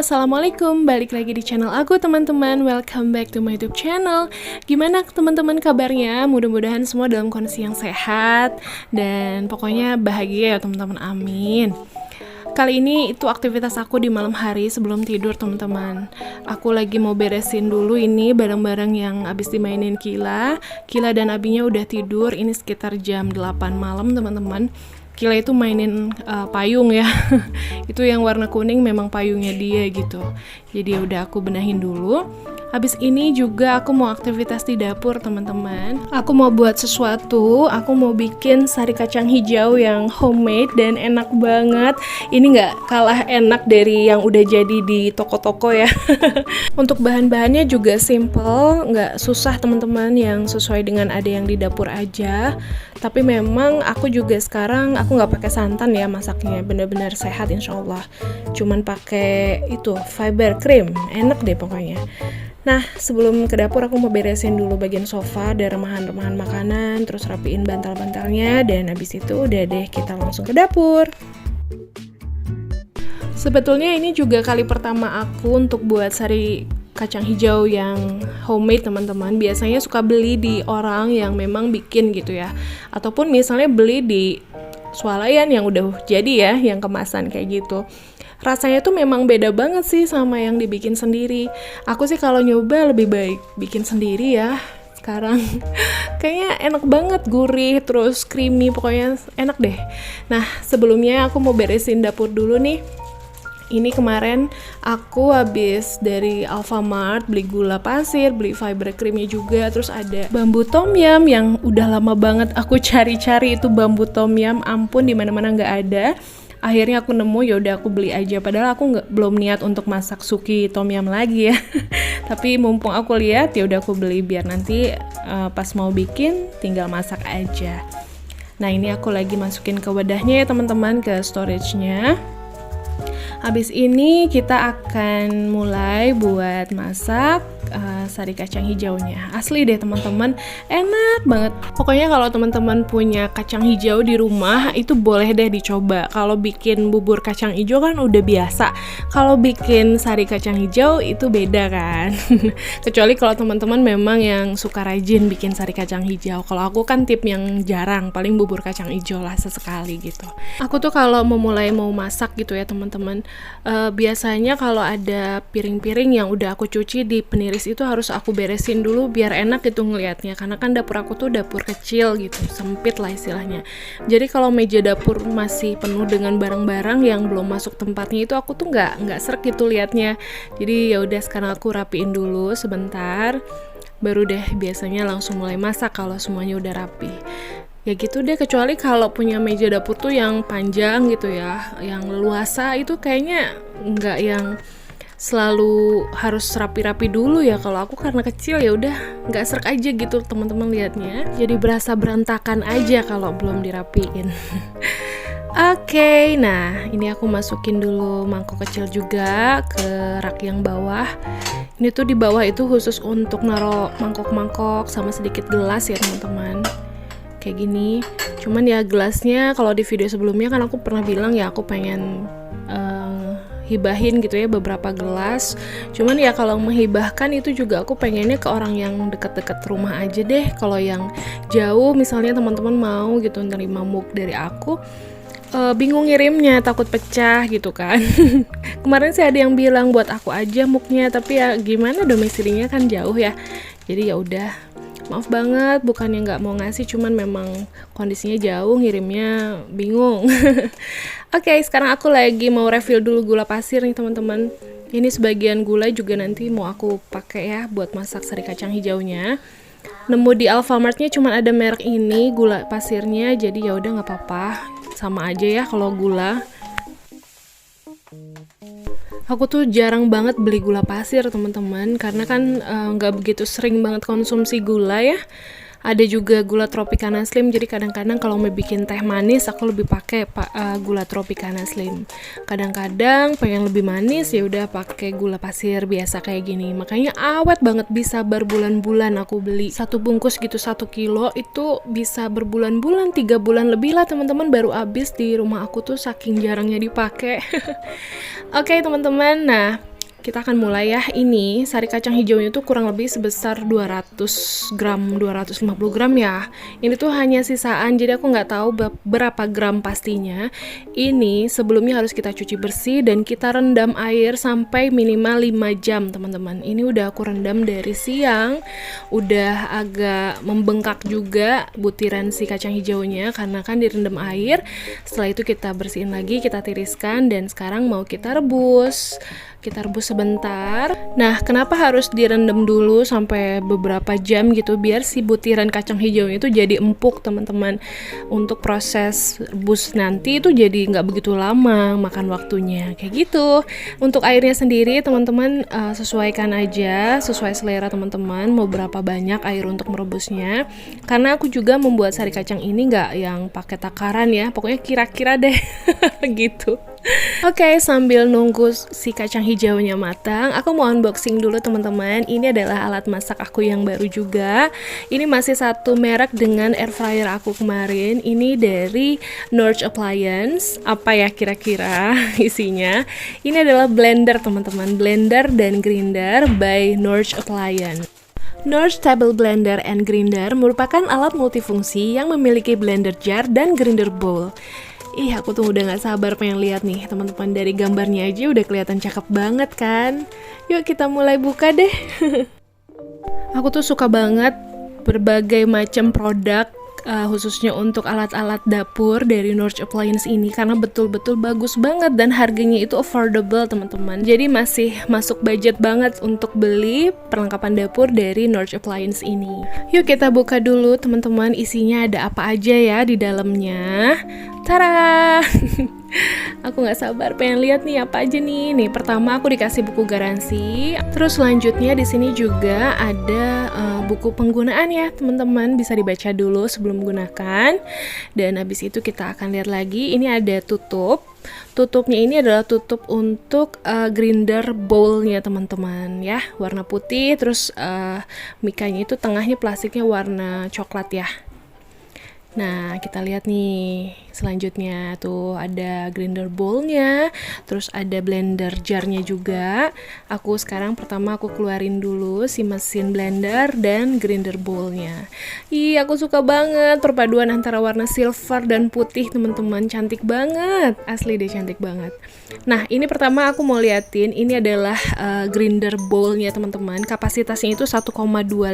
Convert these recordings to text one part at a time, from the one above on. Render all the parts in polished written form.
assalamualaikum. Balik lagi di channel aku teman-teman. Welcome back to my YouTube channel. Gimana teman-teman kabarnya? Mudah-mudahan semua dalam kondisi yang sehat dan pokoknya bahagia ya teman-teman. Amin. Kali ini itu aktivitas aku di malam hari sebelum tidur teman-teman. Aku lagi mau beresin dulu ini barang-barang yang abis dimainin Kila. Kila dan Abinya udah tidur. Ini sekitar jam 8 malam teman-teman. Kila itu mainin payung ya. Itu yang warna kuning memang payungnya dia gitu. Jadi udah aku benahin dulu. Habis ini juga aku mau aktivitas di dapur teman-teman. Aku mau buat sesuatu. Aku mau bikin sari kacang hijau yang homemade dan enak banget. Ini nggak kalah enak dari yang udah jadi di toko-toko ya. Untuk bahan-bahannya juga simple, nggak susah teman-teman, yang sesuai dengan ada yang di dapur aja. Tapi memang aku juga sekarang aku nggak pakai santan ya masaknya, bener-bener sehat insya Allah. Cuman pakai itu fiber cream, enak deh pokoknya. Nah, sebelum ke dapur aku mau beresin dulu bagian sofa, ada remahan-remahan makanan, terus rapiin bantal-bantalnya, dan habis itu udah deh kita langsung ke dapur. Sebetulnya ini juga kali pertama aku untuk buat sari kacang hijau yang homemade teman-teman. Biasanya suka beli di orang yang memang bikin gitu ya, ataupun misalnya beli di swalayan yang udah jadi ya, yang kemasan kayak gitu. Rasanya tuh memang beda banget sih sama yang dibikin sendiri. Aku sih kalau nyoba lebih baik bikin sendiri ya sekarang. Kayaknya enak banget, gurih, terus creamy, pokoknya enak deh. Nah, sebelumnya aku mau beresin dapur dulu nih. Ini kemarin aku habis dari Alfamart beli gula pasir, beli fiber creamnya juga, terus ada bambu tom yum yang udah lama banget aku cari-cari itu bambu tom yum, ampun di mana-mana nggak ada. Akhirnya aku nemu, ya udah aku beli aja. Padahal aku belum niat untuk masak suki tom yum lagi ya. Tapi mumpung aku lihat, ya udah aku beli biar nanti pas mau bikin tinggal masak aja. Nah ini aku lagi masukin ke wadahnya ya teman-teman, ke storage-nya. Habis ini kita akan mulai buat masak sari kacang hijaunya. Asli deh teman-teman, enak banget. Pokoknya kalau teman-teman punya kacang hijau di rumah, itu boleh deh dicoba. Kalau bikin bubur kacang hijau kan udah biasa. Kalau bikin sari kacang hijau itu beda kan. Kecuali kalau teman-teman memang yang suka rajin bikin sari kacang hijau. Kalau aku kan tip yang jarang, paling bubur kacang hijau lah sesekali gitu. Aku tuh kalau mau masak gitu ya teman-teman, biasanya kalau ada piring-piring yang udah aku cuci di peniris itu harus aku beresin dulu biar enak gitu ngelihatnya, karena kan dapur aku tuh dapur kecil gitu, sempit lah istilahnya. Jadi kalau meja dapur masih penuh dengan barang-barang yang belum masuk tempatnya itu aku tuh nggak srek gitu liatnya. Jadi ya udah sekarang aku rapiin dulu sebentar, baru deh biasanya langsung mulai masak kalau semuanya udah rapi. Ya gitu deh, kecuali kalau punya meja dapur tuh yang panjang gitu ya, yang luasa, itu kayaknya nggak yang selalu harus rapi-rapi dulu ya. Kalau aku karena kecil ya udah nggak srek aja gitu teman-teman liatnya, jadi berasa berantakan aja kalau belum dirapiin. Oke, nah ini aku masukin dulu mangkok kecil juga ke rak yang bawah. Ini tuh di bawah itu khusus untuk naruh mangkok-mangkok sama sedikit gelas ya teman-teman. Kayak gini. Cuman ya gelasnya kalau di video sebelumnya kan aku pernah bilang ya aku pengen hibahin gitu ya beberapa gelas. Cuman ya kalau menghibahkan itu juga aku pengennya ke orang yang deket-deket rumah aja deh. Kalau yang jauh misalnya teman-teman mau gitu nerima mug dari aku, bingung ngirimnya, takut pecah gitu kan. Kemarin sih ada yang bilang buat aku aja mugnya, tapi ya gimana, domisilinya kan jauh ya. Jadi ya udah, maaf banget, bukannya nggak mau ngasih, cuman memang kondisinya jauh, ngirimnya bingung. Oke, sekarang aku lagi mau refill dulu gula pasir nih teman-teman. Ini sebagian gula juga nanti mau aku pakai ya buat masak sari kacang hijaunya. Nemu di Alfamartnya cuman ada merek ini gula pasirnya, jadi ya udah nggak apa-apa, sama aja ya kalau gula. Aku tuh jarang banget beli gula pasir teman-teman, karena kan nggak begitu sering banget konsumsi gula ya. Ada juga gula Tropicana Slim, jadi kadang-kadang kalau mau bikin teh manis aku lebih pakai gula Tropicana Slim. Kadang-kadang pengen lebih manis ya udah pakai gula pasir biasa kayak gini. Makanya awet banget, bisa berbulan-bulan aku beli. Satu bungkus gitu 1 kilo itu bisa berbulan-bulan, 3 bulan lebih lah teman-teman, baru habis di rumah aku tuh saking jarangnya dipakai. Oke teman-teman, nah Kita akan mulai ya. Ini sari kacang hijaunya itu kurang lebih sebesar 200 gram, 250 gram ya. Ini tuh hanya sisaan, jadi aku nggak tahu berapa gram pastinya. Ini sebelumnya harus kita cuci bersih dan kita rendam air sampai minimal 5 jam teman-teman. Ini udah aku rendam dari siang, udah agak membengkak juga butiran si kacang hijaunya karena kan direndam air. Setelah itu kita bersihin lagi, kita tiriskan dan sekarang mau kita rebus. Kita rebus sebentar. Nah, kenapa harus direndam dulu sampai beberapa jam gitu? Biar si butiran kacang hijaunya itu jadi empuk, teman-teman. Untuk proses rebus nanti itu jadi nggak begitu lama makan waktunya, kayak gitu. Untuk airnya sendiri, teman-teman sesuaikan aja, sesuai selera teman-teman. Mau berapa banyak air untuk merebusnya? Karena aku juga membuat sari kacang ini nggak yang pakai takaran ya. Pokoknya kira-kira deh, gitu. Oke, sambil nunggu si kacang hijaunya matang, aku mau unboxing dulu teman-teman. Ini adalah alat masak aku yang baru juga. Ini masih satu merek dengan air fryer aku kemarin. Ini dari Norge Appliance. Apa ya kira-kira isinya? Ini adalah blender teman-teman, blender dan grinder by Norge Appliance. Norge Table Blender and Grinder merupakan alat multifungsi yang memiliki blender jar dan grinder bowl. Ih, aku tuh udah gak sabar pengen lihat nih teman-teman. Dari gambarnya aja udah kelihatan cakep banget kan. Yuk kita mulai buka deh. Aku tuh suka banget berbagai macam produk, khususnya untuk alat-alat dapur dari Norge Appliance ini karena betul-betul bagus banget dan harganya itu affordable teman-teman. Jadi masih masuk budget banget untuk beli perlengkapan dapur dari Norge Appliance ini. Yuk kita buka dulu teman-teman, isinya ada apa aja ya di dalamnya. Tara! Aku nggak sabar pengen lihat nih apa aja nih. Nih pertama aku dikasih buku garansi. Terus selanjutnya di sini juga ada buku penggunaan ya teman-teman, bisa dibaca dulu sebelum menggunakan. Dan habis itu kita akan lihat lagi. Ini ada tutup. Tutupnya ini adalah tutup untuk grinder bowl-nya teman-teman ya, warna putih. Terus mikanya itu tengahnya plastiknya warna coklat ya. Nah, kita lihat nih, selanjutnya tuh ada grinder bowl-nya, terus ada blender jar-nya juga. Sekarang pertama aku keluarin dulu si mesin blender dan grinder bowl-nya. Ih, aku suka banget perpaduan antara warna silver dan putih, teman-teman. Cantik banget, asli deh cantik banget. Nah, ini pertama aku mau liatin, ini adalah grinder bowl-nya teman-teman. Kapasitasnya itu 1,2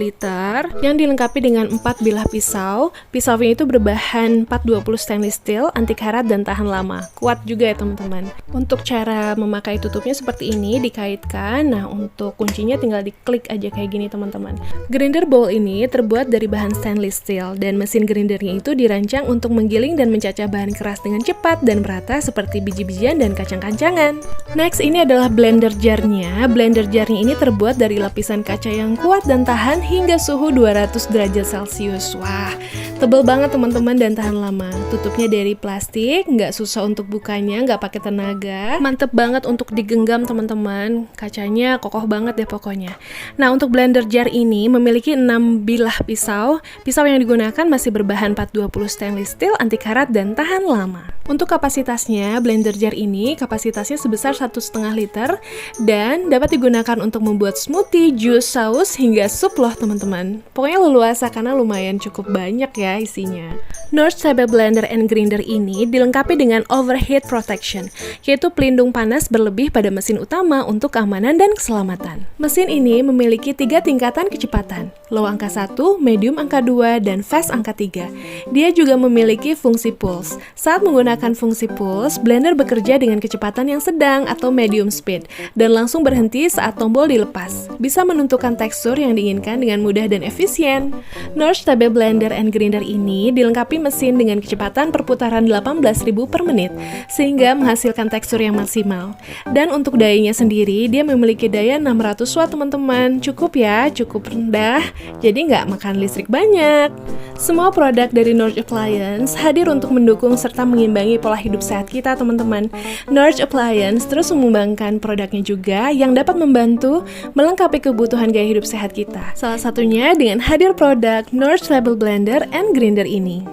liter, yang dilengkapi dengan 4 bilah pisau. Pisaunya itu berbahan 420 stainless steel, anti karat dan tahan lama. Kuat juga ya teman-teman. Untuk cara memakai tutupnya seperti ini, dikaitkan. Nah, untuk kuncinya tinggal diklik aja kayak gini teman-teman. Grinder bowl ini terbuat dari bahan stainless steel dan mesin grindernya itu dirancang untuk menggiling dan mencacah bahan keras dengan cepat dan merata seperti biji-bijian dan kacang-kacangan. Next, ini adalah blender jar-nya. Blender jar-nya ini terbuat dari lapisan kaca yang kuat dan tahan hingga suhu 200 derajat Celcius. Wah, tebal banget teman-teman dan tahan lama. Tutupnya dari plastik, nggak susah untuk bukanya, nggak pakai tenaga. Mantep banget untuk digenggam teman-teman. Kacanya kokoh banget deh pokoknya. Nah, untuk blender jar ini memiliki 6 bilah pisau. Pisau yang digunakan masih berbahan 420 stainless steel, anti karat dan tahan lama. Untuk kapasitasnya, blender jar ini kapasitasnya sebesar 1,5 liter dan dapat digunakan untuk membuat smoothie, jus, saus, hingga sup loh teman-teman. Pokoknya leluasa karena lumayan cukup banyak ya isinya. Norge Table Blender and Grinder ini dilengkapi dengan overheat protection, yaitu pelindung panas berlebih pada mesin utama untuk keamanan dan keselamatan. Mesin ini memiliki 3 tingkatan kecepatan, low angka 1, medium angka 2, dan fast angka 3. Dia juga memiliki fungsi pulse. Saat menggunakan fungsi pulse, blender bekerja dengan kecepatan yang sedang atau medium speed, dan langsung berhenti saat tombol dilepas. Bisa menentukan tekstur yang diinginkan dengan mudah dan efisien. Norge Table Blender and Grinder ini dilengkapi mesin dengan kecepatan perputaran 18.000 per menit, sehingga menghasilkan tekstur yang maksimal. Dan untuk dayanya sendiri, dia memiliki daya 600 watt teman-teman. Cukup ya, cukup rendah, jadi nggak makan listrik banyak. Semua produk dari Norge Appliance hadir untuk mendukung serta mengimbangi pola hidup sehat kita teman-teman. Norge Appliance terus mengembangkan produknya juga yang dapat membantu melengkapi kebutuhan gaya hidup sehat kita. Salah satunya dengan hadir produk Norge Table Blender and Grinder ini.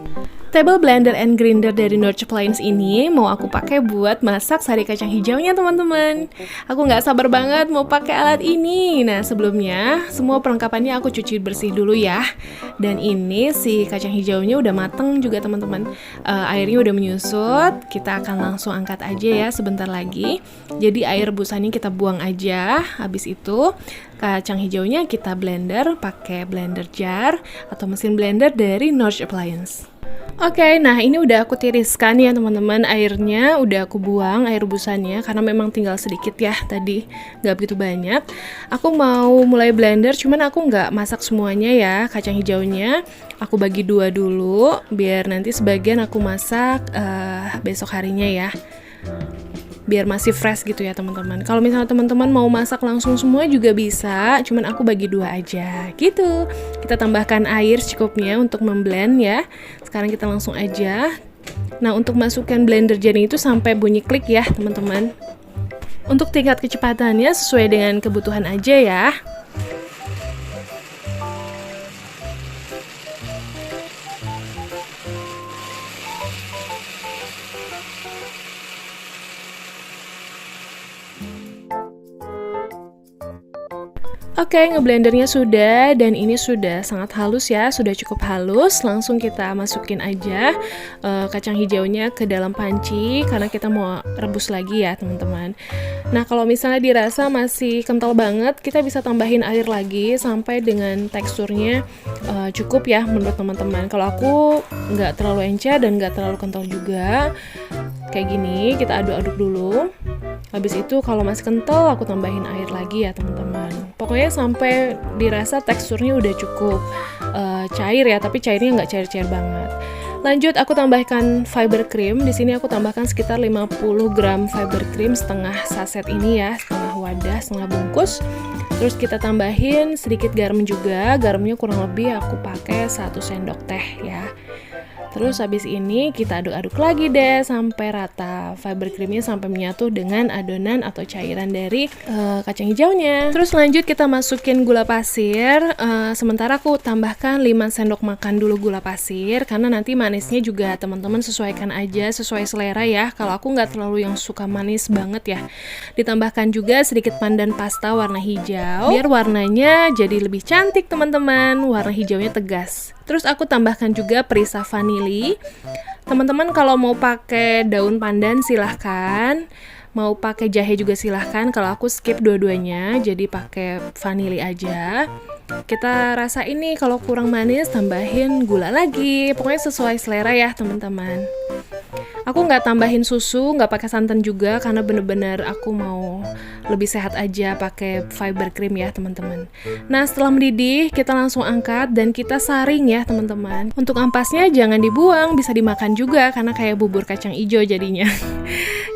Table blender and grinder dari Nurture Appliance ini mau aku pakai buat masak sari kacang hijaunya teman-teman. Aku nggak sabar banget mau pakai alat ini. Nah sebelumnya semua perlengkapannya aku cuci bersih dulu ya. Dan ini si kacang hijaunya udah mateng juga teman-teman. Airnya udah menyusut. Kita akan langsung angkat aja ya sebentar lagi. Jadi air rebusannya kita buang aja. Habis itu kacang hijaunya kita blender pakai blender jar atau mesin blender dari Nurture Appliance. Oke, nah ini udah aku tiriskan ya teman-teman, airnya udah aku buang, air rebusannya, karena memang tinggal sedikit ya tadi, nggak begitu banyak. Aku mau mulai blender, cuman aku nggak masak semuanya ya, kacang hijaunya. Aku bagi dua dulu, biar nanti sebagian aku masak besok harinya ya. Biar masih fresh gitu ya teman-teman. Kalau misalnya teman-teman mau masak langsung semua juga bisa, cuman aku bagi dua aja gitu. Kita tambahkan air secukupnya untuk memblend ya. Sekarang kita langsung aja. Nah untuk masukkan blender jadi itu sampai bunyi klik ya teman-teman. Untuk tingkat kecepatannya sesuai dengan kebutuhan aja ya. Oke, ngeblendernya sudah dan ini sudah sangat halus ya, sudah cukup halus. Langsung kita masukin aja kacang hijaunya ke dalam panci karena kita mau rebus lagi ya teman-teman. Nah kalau misalnya dirasa masih kental banget, kita bisa tambahin air lagi sampai dengan teksturnya cukup ya menurut teman-teman. Kalau aku nggak terlalu encer dan nggak terlalu kental juga. Kayak gini, kita aduk-aduk dulu. Habis itu kalau masih kental, aku tambahin air lagi ya teman-teman. Pokoknya sampai dirasa teksturnya udah cukup cair ya, tapi cairnya nggak cair-cair banget. Lanjut aku tambahkan fiber cream. Di sini aku tambahkan sekitar 50 gram fiber cream, setengah saset ini ya, setengah wadah, setengah bungkus. Terus kita tambahin sedikit garam juga. Garamnya kurang lebih aku pakai 1 sendok teh ya. Terus habis ini kita aduk-aduk lagi deh sampai rata, fiber creamnya sampai menyatu dengan adonan atau cairan dari kacang hijaunya. Terus lanjut kita masukin gula pasir. Sementara aku tambahkan 5 sendok makan dulu gula pasir karena nanti manisnya juga teman-teman sesuaikan aja sesuai selera ya. Kalau aku nggak terlalu yang suka manis banget ya. Ditambahkan juga sedikit pandan pasta warna hijau biar warnanya jadi lebih cantik teman-teman. Warna hijaunya tegas. Terus aku tambahkan juga perisa vanili. Teman-teman kalau mau pakai daun pandan silahkan, mau pakai jahe juga silahkan. Kalau aku skip dua-duanya, jadi pakai vanili aja. Kita rasa ini kalau kurang manis tambahin gula lagi. Pokoknya sesuai selera ya teman-teman. Aku nggak tambahin susu, nggak pakai santan juga karena bener-bener aku mau lebih sehat aja pakai fiber cream ya teman-teman. Nah setelah mendidih kita langsung angkat dan kita saring ya teman-teman. Untuk ampasnya jangan dibuang, bisa dimakan juga karena kayak bubur kacang hijau jadinya.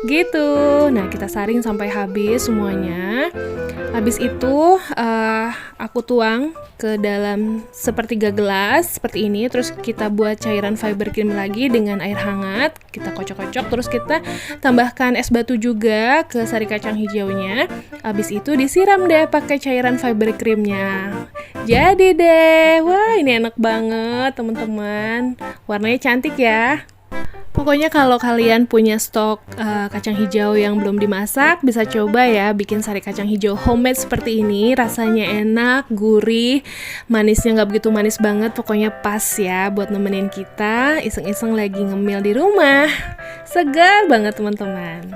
Gitu. Nah kita saring sampai habis semuanya. Habis itu aku tuang ke dalam sepertiga gelas seperti ini. Terus kita buat cairan fiber cream lagi dengan air hangat. Kita kocok-kocok. Terus kita tambahkan es batu juga ke sari kacang hijaunya. Habis itu disiram deh pakai cairan fiber creamnya. Jadi deh, wah ini enak banget teman-teman. Warnanya cantik ya. Pokoknya kalau kalian punya stok kacang hijau yang belum dimasak, bisa coba ya bikin sari kacang hijau homemade seperti ini. Rasanya enak, gurih, manisnya nggak begitu manis banget. Pokoknya pas ya buat nemenin kita iseng-iseng lagi ngemil di rumah. Segar banget teman-teman.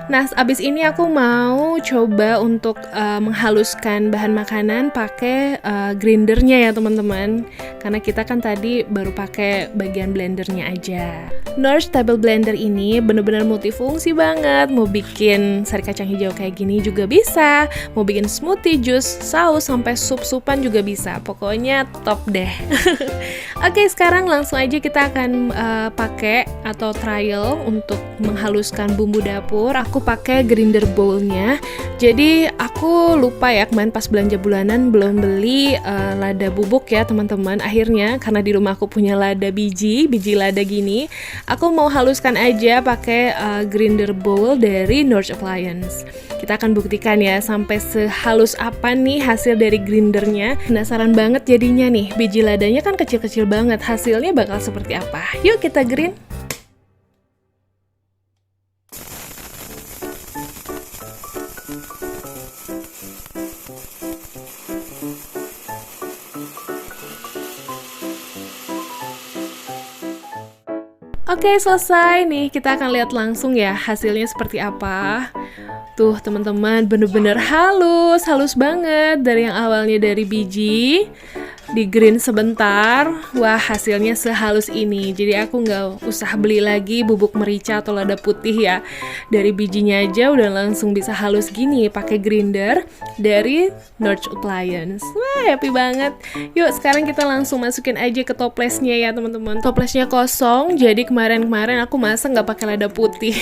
Nah, abis ini aku mau coba untuk menghaluskan bahan makanan pakai grindernya ya teman-teman. Karena kita kan tadi baru pakai bagian blendernya aja. Nurture Table Blender ini bener-bener multifungsi banget. Mau bikin sari kacang hijau kayak gini juga bisa. Mau bikin smoothie, jus, saus, sampai sup-supan juga bisa. Pokoknya top deh. Oke, sekarang langsung aja kita akan pakai atau trial untuk menghaluskan bumbu dapur. Aku pakai grinder bowl-nya. Jadi aku lupa ya kemarin pas belanja bulanan belum beli lada bubuk ya teman-teman. Akhirnya karena di rumah aku punya lada biji lada gini, aku aku mau haluskan aja pakai grinder bowl dari Norge Appliance. Kita akan buktikan ya sampai sehalus apa nih hasil dari grindernya. Penasaran banget jadinya nih, biji ladanya kan kecil-kecil banget, hasilnya bakal seperti apa? Yuk kita grind. Oke, selesai nih. Kita akan lihat langsung ya hasilnya seperti apa. Tuh teman-teman, bener-bener halus banget. Dari yang awalnya dari biji, di grind sebentar, wah hasilnya sehalus ini. Jadi aku nggak usah beli lagi bubuk merica atau lada putih ya. Dari bijinya aja udah langsung bisa halus gini pakai grinder dari Norge Appliance. Wah, happy banget. Yuk sekarang kita langsung masukin aja ke toplesnya ya teman-teman. Toplesnya kosong, jadi kemarin aku masak nggak pakai lada putih.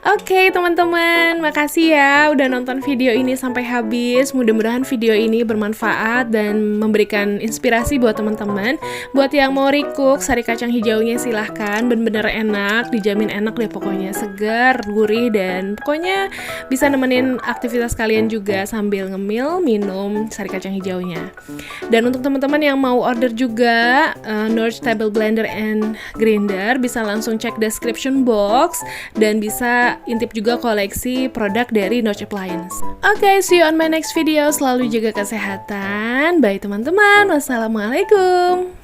Oke teman-teman, makasih ya udah nonton video ini sampai habis. Mudah-mudahan video ini bermanfaat dan memberikan inspirasi buat teman-teman. Buat yang mau recook sari kacang hijaunya silahkan, bener-bener enak, dijamin enak deh pokoknya, segar, gurih, dan pokoknya bisa nemenin aktivitas kalian juga sambil ngemil minum sari kacang hijaunya. Dan untuk teman-teman yang mau order juga Norge Table Blender and Grinder, bisa langsung cek description box dan bisa intip juga koleksi produk dari Norge Appliance. Oke, see you on my next video. Selalu jaga kesehatan. Bye teman-teman. Wassalamualaikum.